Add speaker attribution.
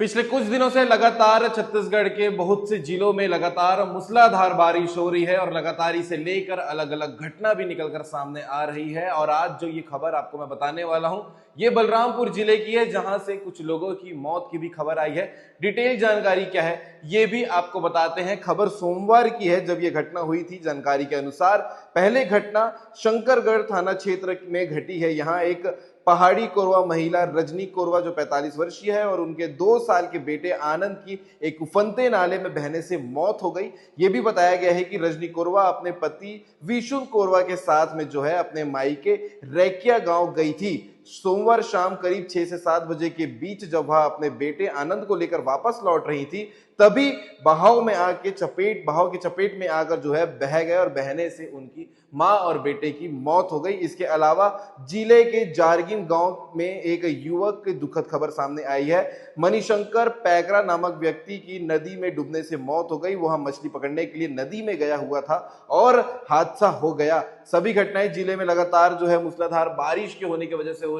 Speaker 1: पिछले कुछ दिनों से लगातार छत्तीसगढ़ के बहुत से जिलों में लगातार मूसलाधार बारिश हो रही है और लगातार इसे लेकर अलग अलग घटना भी निकलकर सामने आ रही है। और आज जो ये खबर आपको मैं बताने वाला हूं, ये बलरामपुर जिले की है, जहां से कुछ लोगों की मौत की भी खबर आई है। डिटेल जानकारी क्या है ये भी आपको बताते हैं। खबर सोमवार की है जब ये घटना हुई थी। जानकारी के अनुसार पहले घटना शंकरगढ़ थाना क्षेत्र में घटी है। यहाँ एक पहाड़ी कोरवा महिला रजनी कोरवा जो 45 वर्षीय है और उनके 2 साल के बेटे आनंद की एक उफनते नाले में बहने से मौत हो गई। यह भी बताया गया है कि रजनी कोरवा अपने पति विशुन कोरवा के साथ में जो है अपने मायके रैकिया गांव गई थी। सोमवार शाम करीब 6 से 7 बजे के बीच जब वह अपने बेटे आनंद को लेकर वापस लौट रही थी, तभी बहाव की चपेट में आकर जो है बह गए और बहने से उनकी मां और बेटे की मौत हो गई। इसके अलावा जिले के जारगिन गांव में एक युवक की दुखद खबर सामने आई है। मणिशंकर पैकरा नामक व्यक्ति की नदी में डूबने से मौत हो गई। वह मछली पकड़ने के लिए नदी में गया हुआ था और हादसा हो गया। सभी घटनाएं जिले में लगातार जो है मूसलाधार बारिश के होने की वजह से हो